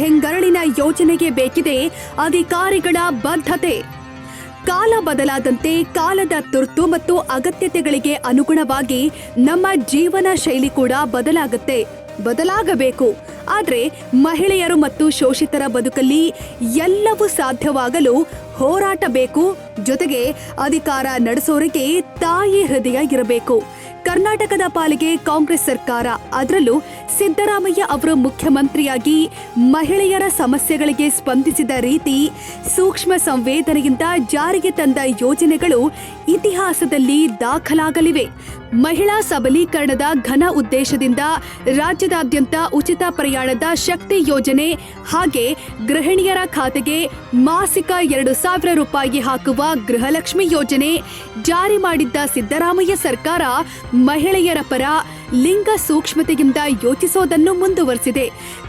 ಹೆಂಗರಳಿನ ಯೋಜನೆಗೆ ಬೇಕಿದೆ ಅಧಿಕಾರಿಗಳ ಬದ್ಧತೆ. ಕಾಲ ಬದಲಾದಂತೆ ಕಾಲದ ತುರ್ತು ಮತ್ತು ಅಗತ್ಯತೆಗಳಿಗೆ ಅನುಗುಣವಾಗಿ ನಮ್ಮ ಜೀವನ ಶೈಲಿ ಕೂಡ ಬದಲಾಗಬೇಕು. ಆದರೆ ಮಹಿಳೆಯರು ಮತ್ತು ಶೋಷಿತರ ಬದುಕಲ್ಲಿ ಎಲ್ಲವೂ ಸಾಧ್ಯವಾಗಲು ಹೋರಾಟ ಬೇಕು. ಜೊತೆಗೆ ಅಧಿಕಾರ ನಡೆಸೋರಿಗೆ ತಾಯಿ ಹೃದಯ ಇರಬೇಕು. ಕರ್ನಾಟಕದ ಪಾಲಿಗೆ ಕಾಂಗ್ರೆಸ್ ಸರ್ಕಾರ, ಅದರಲ್ಲೂ ಸಿದ್ದರಾಮಯ್ಯ ಅವರು ಮುಖ್ಯಮಂತ್ರಿಯಾಗಿ ಮಹಿಳೆಯರ ಸಮಸ್ಯೆಗಳಿಗೆ ಸ್ಪಂದಿಸಿದ ರೀತಿ, ಸೂಕ್ಷ್ಮ ಸಂವೇದನೆಯಿಂದ ಜಾರಿಗೆ ತಂದ ಯೋಜನೆಗಳು ಇತಿಹಾಸದಲ್ಲಿ ದಾಖಲಾಗಲಿವೆ. ಮಹಿಳಾ ಸಬಲೀಕರಣದ ಘನ ಉದ್ದೇಶದಿಂದ ರಾಜ್ಯದಾದ್ಯಂತ ಉಚಿತ ಪ್ರಯಾಣದ ಶಕ್ತಿ ಯೋಜನೆ ಹಾಗೆ ಗೃಹಿಣಿಯರ ಖಾತೆಗೆ ಮಾಸಿಕ 2,000 ರೂಪಾಯಿ ಹಾಕುವ ಗೃಹಲಕ್ಷ್ಮಿ ಯೋಜನೆ ಜಾರಿ ಮಾಡಿದ್ದ ಸಿದ್ದರಾಮಯ್ಯ ಸರ್ಕಾರ ಮಹಿಳೆಯರ ಪರ, ಲಿಂಗ ಸೂಕ್ಷ್ಮತೆಯಿಂದ ಯೋಚಿಸೋದನ್ನು ಮುಂದುವರೆಸಿದೆ.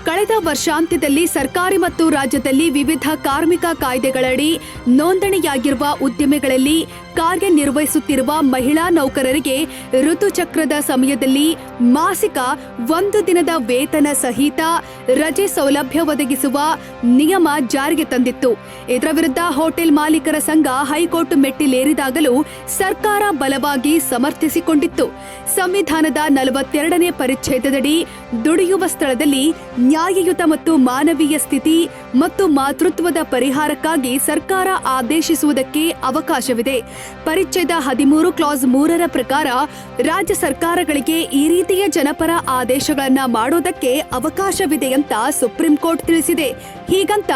ಕಳೆದ ವರ್ಷಾಂತ್ಯದಲ್ಲಿ ಸರ್ಕಾರಿ ಮತ್ತು ರಾಜ್ಯದಲ್ಲಿ ವಿವಿಧ ಕಾರ್ಮಿಕ ಕಾಯ್ದೆಗಳಡಿ ನೋಂದಣಿಯಾಗಿರುವ ಉದ್ದಿಮೆಗಳಲ್ಲಿ ಕಾರ್ಯನಿರ್ವಹಿಸುತ್ತಿರುವ ಮಹಿಳಾ ನೌಕರರಿಗೆ ಋತುಚಕ್ರದ ಸಮಯದಲ್ಲಿ ಮಾಸಿಕ 1 ದಿನದ ವೇತನ ಸಹಿತ ರಜೆ ಸೌಲಭ್ಯ ಒದಗಿಸುವ ನಿಯಮ ಜಾರಿಗೆ ತಂದಿತ್ತು. ಇದರ ವಿರುದ್ಧ ಹೋಟೆಲ್ ಮಾಲೀಕರ ಸಂಘ ಹೈಕೋರ್ಟ್ ಮೆಟ್ಟಿಲೇರಿದಾಗಲೂ ಸರ್ಕಾರ ಬಲವಾಗಿ ಸಮರ್ಥಿಸಿಕೊಂಡಿತ್ತು. ಸಂವಿಧಾನದ 42ನೇ ಪರಿಚ್ಛೇದದಡಿ ದುಡಿಯುವ ಸ್ಥಳದಲ್ಲಿ ನ್ಯಾಯಯುತ ಮತ್ತು ಮಾನವೀಯ ಸ್ಥಿತಿ ಮತ್ತು ಮಾತೃತ್ವದ ಪರಿಹಾರಕ್ಕಾಗಿ ಸರ್ಕಾರ ಆದೇಶಿಸುವುದಕ್ಕೆ ಅವಕಾಶವಿದೆ. ಪರಿಚ್ಛೇದ 13 ಕ್ಲಾಸ್ 3ರ ಪ್ರಕಾರ ರಾಜ್ಯ ಸರ್ಕಾರಗಳಿಗೆ ಈ ರೀತಿಯ ಜನಪರ ಆದೇಶಗಳನ್ನ ಮಾಡೋದಕ್ಕೆ ಅವಕಾಶವಿದೆ ಅಂತ ಸುಪ್ರೀಂ ಕೋರ್ಟ್ ತಿಳಿಸಿದೆ. ಹೀಗಂತ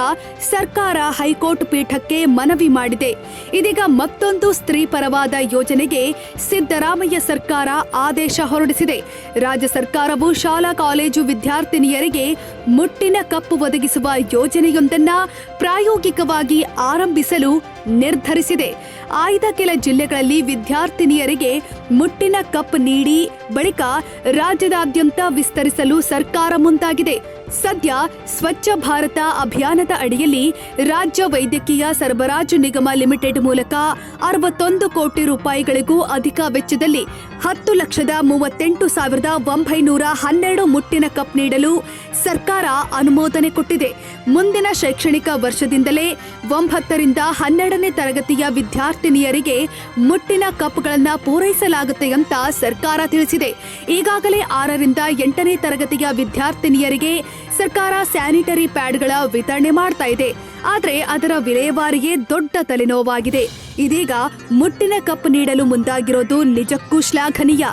ಸರ್ಕಾರ ಹೈಕೋರ್ಟ್ ಪೀಠಕ್ಕೆ ಮನವಿ ಮಾಡಿದೆ. ಇದೀಗ ಮತ್ತೊಂದು ಸ್ತ್ರೀ ಪರವಾದ ಯೋಜನೆಗೆ ಸಿದ್ದರಾಮಯ್ಯ ಸರ್ಕಾರ ಆದೇಶ ಹೊರಡಿಸಿದೆ. ರಾಜ್ಯ ಸರ್ಕಾರವು ಶಾಲಾ ಕಾಲೇಜು ವಿದ್ಯಾರ್ಥಿನಿಯರಿಗೆ ಮುಟ್ಟಿನ ಕಪ್ ಒದಗಿಸುವ ಯೋಜನೆಯೊಂದನ್ನ ಪ್ರಾಯೋಗಿಕವಾಗಿ ಆರಂಭಿಸಲು ನಿರ್ಧರಿಸಿದೆ. ಆಯ್ದ ಕೆಲ ಜಿಲ್ಲೆಗಳಲ್ಲಿ ವಿದ್ಯಾರ್ಥಿನಿಯರಿಗೆ ಮುಟ್ಟಿನ ಕಪ್ ನೀಡಿ ಬಳಿಕ ರಾಜ್ಯದಾದ್ಯಂತ ವಿಸ್ತರಿಸಲು ಸರ್ಕಾರ ಮುಂದಾಗಿದೆ. ಸದ್ಯ ಸ್ವಚ್ಛ ಭಾರತ ಅಭಿಯಾನದ ಅಡಿಯಲ್ಲಿ ರಾಜ್ಯ ವೈದ್ಯಕೀಯ ಸರಬರಾಜು ನಿಗಮ ಲಿಮಿಟೆಡ್ ಮೂಲಕ 61 ಕೋಟಿ ರೂಪಾಯಿಗಳಿಗೂ ಅಧಿಕ ವೆಚ್ಚದಲ್ಲಿ 10,38,912 ಮುಟ್ಟಿನ ಕಪ್ ನೀಡಲು ಸರ್ಕಾರ ಅನುಮೋದನೆ ಕೊಟ್ಟಿದೆ. ಮುಂದಿನ ಶೈಕ್ಷಣಿಕ ವರ್ಷದಿಂದಲೇ 9 ರಿಂದ 12ನೇ ತರಗತಿಯ ವಿದ್ಯಾರ್ಥಿನಿಯರಿಗೆ ಮುಟ್ಟಿನ ಕಪ್ಗಳನ್ನು ಪೂರೈಸಲಾಗುತ್ತೆ ಅಂತ ಸರ್ಕಾರ ತಿಳಿಸಿದೆ. ಈಗಾಗಲೇ 6 ರಿಂದ 8ನೇ ತರಗತಿಯ ವಿದ್ಯಾರ್ಥಿನಿಯರಿಗೆ ಸರ್ಕಾರ ಸ್ಯಾನಿಟರಿ ಪ್ಯಾಡ್ಗಳ ವಿತರಣೆ ಮಾಡ್ತಾ ಇದೆ. ಆದರೆ ಅದರ ವಿಲೇವಾರಿಯೇ ದೊಡ್ಡ ತಲೆನೋವಾಗಿದೆ. ಇದೀಗ ಮುಟ್ಟಿನ ಕಪ್ ನೀಡಲು ಮುಂದಾಗಿರೋದು ನಿಜಕ್ಕೂ ಶ್ಲಾಘನೀಯ.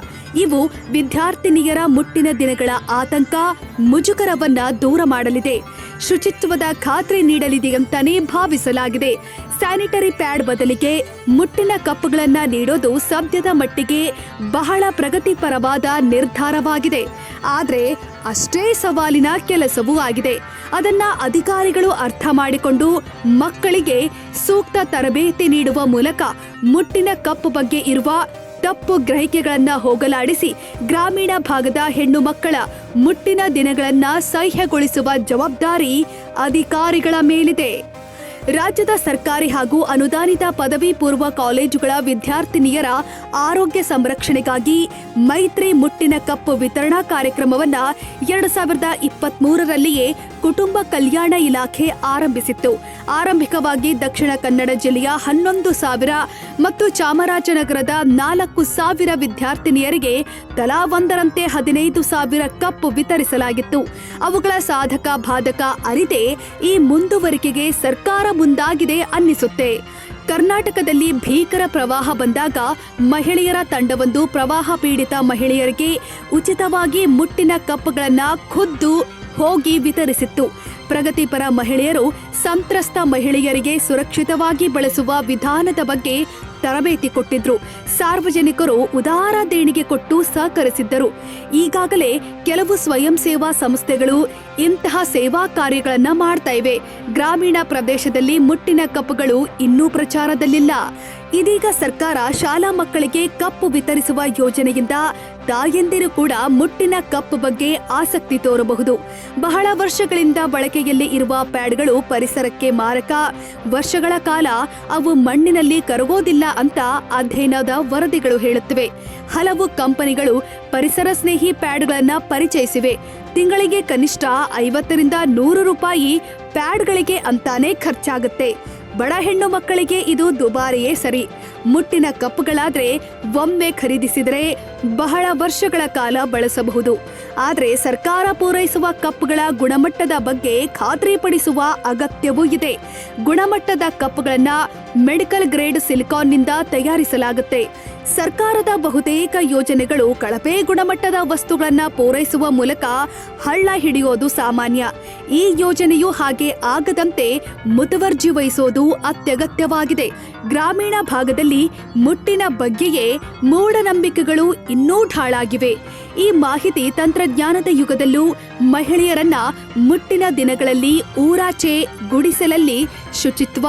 ಇವು ವಿದ್ಯಾರ್ಥಿನಿಯರ ಮುಟ್ಟಿನ ದಿನಗಳ ಆತಂಕ, ಮುಜುಗರವನ್ನ ದೂರ ಮಾಡಲಿದೆ. ಶುಚಿತ್ವದ ಖಾತ್ರಿ ನೀಡಲಿದೆ ಅಂತಾನೆ ಭಾವಿಸಲಾಗಿದೆ. ಸ್ಯಾನಿಟರಿ ಪ್ಯಾಡ್ ಬದಲಿಗೆ ಮುಟ್ಟಿನ ಕಪ್ಗಳನ್ನ ನೀಡೋದು ಸದ್ಯದ ಮಟ್ಟಿಗೆ ಬಹಳ ಪ್ರಗತಿಪರವಾದ ನಿರ್ಧಾರವಾಗಿದೆ. ಆದರೆ ಅಷ್ಟೇ ಸವಾಲಿನ ಕೆಲಸವೂ ಆಗಿದೆ. ಅದನ್ನ ಅಧಿಕಾರಿಗಳು ಅರ್ಥ ಮಾಡಿಕೊಂಡು ಮಕ್ಕಳಿಗೆ ಸೂಕ್ತ ತರಬೇತಿ ನೀಡುವ ಮೂಲಕ ಮುಟ್ಟಿನ ಕಪ್ ಬಗ್ಗೆ ಇರುವ ತಪ್ಪು ಗ್ರಹಿಕೆಗಳನ್ನ ಹೋಗಲಾಡಿಸಿ ಗ್ರಾಮೀಣ ಭಾಗದ ಹೆಣ್ಣು ಮಕ್ಕಳ ಮುಟ್ಟಿನ ದಿನಗಳನ್ನ ಸಹ್ಯಗೊಳಿಸುವ ಜವಾಬ್ದಾರಿ ಅಧಿಕಾರಿಗಳ ಮೇಲಿದೆ. ರಾಜ್ಯದ ಸರ್ಕಾರಿ ಹಾಗೂ ಅನುದಾನಿತ ಪದವಿ ಪೂರ್ವ ಕಾಲೇಜುಗಳ ವಿದ್ಯಾರ್ಥಿನಿಯರ ಆರೋಗ್ಯ ಸಂರಕ್ಷಣೆಗಾಗಿ ಮೈತ್ರಿ ಮುಟ್ಟಿನ ಕಪ್ ವಿತರಣಾ ಕಾರ್ಯಕ್ರಮವನ್ನು 2023ರಲ್ಲಿಯೇ ಕುಟುಂಬ ಕಲ್ಯಾಣ ಇಲಾಖೆ ಆರಂಭಿಸಿತ್ತು. ಆರಂಭಿಕವಾಗಿ ದಕ್ಷಿಣ ಕನ್ನಡ ಜಿಲ್ಲೆಯ 11,000 ಮತ್ತು ಚಾಮರಾಜನಗರದ 4,000 ವಿದ್ಯಾರ್ಥಿನಿಯರಿಗೆ ತಲಾ ಒಂದರಂತೆ 15,000 ಕಪ್ ವಿತರಿಸಲಾಗಿತ್ತು. ಅವುಗಳ ಸಾಧಕ ಬಾಧಕ ಅರಿತೇ ಈ ಮುಂದುವರಿಕೆಗೆ ಸರ್ಕಾರ ಮುಂದಾಗಿದೆ ಅನ್ನಿಸುತ್ತೆ. ಕರ್ನಾಟಕದಲ್ಲಿ ಭೀಕರ ಪ್ರವಾಹ ಬಂದಾಗ ಮಹಿಳೆಯರ ತಂಡವೊಂದು ಪ್ರವಾಹ ಪೀಡಿತ ಮಹಿಳೆಯರಿಗೆ ಉಚಿತವಾಗಿ ಮುಟ್ಟಿನ ಕಪ್ಗಳನ್ನು ಖುದ್ದು ಹೋಗಿ ವಿತರಿಸಿತ್ತು. ಪ್ರಗತಿಪರ ಮಹಿಳೆಯರು ಸಂತ್ರಸ್ತ ಮಹಿಳೆಯರಿಗೆ ಸುರಕ್ಷಿತವಾಗಿ ಬಳಸುವ ವಿಧಾನದ ಬಗ್ಗೆ ತರಬೇತಿ ಕೊಟ್ಟಿದ್ರು. ಸಾರ್ವಜನಿಕರು ಉದಾರ ದೇಣಿಗೆ ಕೊಟ್ಟು ಸಹಕರಿಸಿದ್ದರು. ಈಗಾಗಲೇ ಕೆಲವು ಸ್ವಯಂ ಸೇವಾ ಸಂಸ್ಥೆಗಳು ಇಂತಹ ಸೇವಾ ಕಾರ್ಯಗಳನ್ನ ಮಾಡ್ತಾ ಇವೆ. ಗ್ರಾಮೀಣ ಪ್ರದೇಶದಲ್ಲಿ ಮುಟ್ಟಿನ ಕಪ್ಗಳು ಇನ್ನೂ ಪ್ರಚಾರದಲ್ಲಿಲ್ಲ. ಇದೀಗ ಸರ್ಕಾರ ಶಾಲಾ ಮಕ್ಕಳಿಗೆ ಕಪ್ ವಿತರಿಸುವ ಯೋಜನೆಯಿಂದ ತಾಯಂದಿರು ಕೂಡ ಮುಟ್ಟಿನ ಕಪ್ ಬಗ್ಗೆ ಆಸಕ್ತಿ ತೋರಬಹುದು. ಬಹಳ ವರ್ಷಗಳಿಂದ ಬಳಕೆಯಲ್ಲಿ ಇರುವ ಪ್ಯಾಡ್ಗಳು ಪರಿಸರಕ್ಕೆ ಮಾರಕ. ವರ್ಷಗಳ ಕಾಲ ಅವು ಮಣ್ಣಿನಲ್ಲಿ ಕರಗೋದಿಲ್ಲ ಅಂತ ಅಧ್ಯಯನದ ವರದಿಗಳು ಹೇಳುತ್ತಿವೆ. ಹಲವು ಕಂಪನಿಗಳು ಪರಿಸರ ಸ್ನೇಹಿ ಪ್ಯಾಡ್ಗಳನ್ನ ಪರಿಚಯಿಸಿವೆ. ತಿಂಗಳಿಗೆ ಕನಿಷ್ಠ 50 ರಿಂದ 100 ರೂಪಾಯಿ ಪ್ಯಾಡ್ಗಳಿಗೆ ಅಂತಾನೆ ಖರ್ಚಾಗುತ್ತೆ. ಬಡ ಹೆಣ್ಣು ಮಕ್ಕಳಿಗೆ ಇದು ದುಬಾರಿಯೇ ಸರಿ. ಮುಟ್ಟಿನ ಕಪ್ಗಳಾದ್ರೆ ಒಮ್ಮೆ ಖರೀದಿಸಿದರೆ ಬಹಳ ವರ್ಷಗಳ ಕಾಲ ಬಳಸಬಹುದು. ಆದರೆ ಸರ್ಕಾರ ಪೂರೈಸುವ ಕಪ್ಗಳ ಗುಣಮಟ್ಟದ ಬಗ್ಗೆ ಖಾತ್ರಿಪಡಿಸುವ ಅಗತ್ಯವೂ ಇದೆ. ಗುಣಮಟ್ಟದ ಕಪ್ಗಳನ್ನ ಮೆಡಿಕಲ್ ಗ್ರೇಡ್ ಸಿಲಿಕಾನ್ನಿಂದ ತಯಾರಿಸಲಾಗುತ್ತೆ. ಸರ್ಕಾರದ ಬಹುತೇಕ ಯೋಜನೆಗಳು ಕಳಪೆ ಗುಣಮಟ್ಟದ ವಸ್ತುಗಳನ್ನ ಪೂರೈಸುವ ಮೂಲಕ ಹಳ್ಳ ಹಿಡಿಯೋದು ಸಾಮಾನ್ಯ. ಈ ಯೋಜನೆಯು ಹಾಗೆ ಆಗದಂತೆ ಮುತುವರ್ಜಿ ವಹಿಸೋದು ಅತ್ಯಗತ್ಯವಾಗಿದೆ. ಗ್ರಾಮೀಣ ಭಾಗದಲ್ಲಿ ಮುಟ್ಟಿನ ಬಗ್ಗೆಯೇ ಮೂಢನಂಬಿಕೆಗಳು ಇನ್ನೂ ಢಾಳಾಗಿವೆ. ಈ ಮಾಹಿತಿ ತಂತ್ರಜ್ಞಾನದ ಯುಗದಲ್ಲೂ ಮಹಿಳೆಯರನ್ನ ಮುಟ್ಟಿನ ದಿನಗಳಲ್ಲಿ ಊರಾಚೆ, ಗುಡಿಸಲಲ್ಲಿ, ಶುಚಿತ್ವ,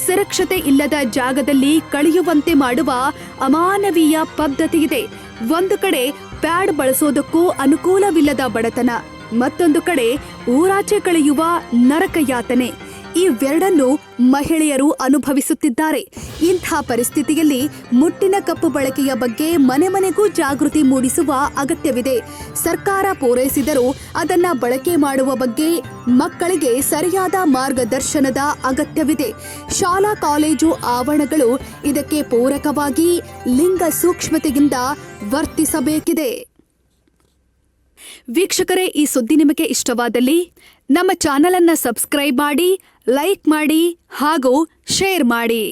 ಸುರಕ್ಷತೆ ಇಲ್ಲದ ಜಾಗದಲ್ಲಿ ಕಳೆಯುವಂತೆ ಮಾಡುವ ಅಮಾನವೀಯ ಪದ್ಧತಿ ಇದೆ. ಒಂದು ಕಡೆ ಪ್ಯಾಡ್ ಬಳಸೋದಕ್ಕೂ ಅನುಕೂಲವಿಲ್ಲದ ಬಡತನ, ಮತ್ತೊಂದು ಕಡೆ ಊರಾಚೆ ಕಳೆಯುವ ನರಕ ಯಾತನೆ. ಇವೆರಡನ್ನು ಮಹಿಳೆಯರು ಅನುಭವಿಸುತ್ತಿದ್ದಾರೆ. ಇಂಥ ಪರಿಸ್ಥಿತಿಯಲ್ಲಿ ಮುಟ್ಟಿನ ಕಪ್ಪು ಬಳಕೆಯ ಬಗ್ಗೆ ಮನೆ ಮನೆಗೂ ಜಾಗೃತಿ ಮೂಡಿಸುವ ಅಗತ್ಯವಿದೆ. ಸರ್ಕಾರ ಪೂರೈಸಿದರೂ ಅದನ್ನ ಬಳಕೆ ಮಾಡುವ ಬಗ್ಗೆ ಮಕ್ಕಳಿಗೆ ಸರಿಯಾದ ಮಾರ್ಗದರ್ಶನದ ಅಗತ್ಯವಿದೆ. ಶಾಲಾ ಕಾಲೇಜು ಆವರಣಗಳು ಇದಕ್ಕೆ ಪೂರಕವಾಗಿ ಲಿಂಗ ಸೂಕ್ಷ್ಮತೆಯಿಂದ ವರ್ತಿಸಬೇಕಿದೆ. ವೀಕ್ಷಕರೇ, ಈ ಸುದ್ದಿ ನಿಮಗೆ ಇಷ್ಟವಾದಲ್ಲಿ ನಮ್ಮ ಚಾನೆಲ್ ಅನ್ನು ಸಬ್ಸ್ಕ್ರೈಬ್ ಮಾಡಿ, ಲೈಕ್ ಮಾಡಿ ಹಾಗೂ ಶೇರ್ ಮಾಡಿ.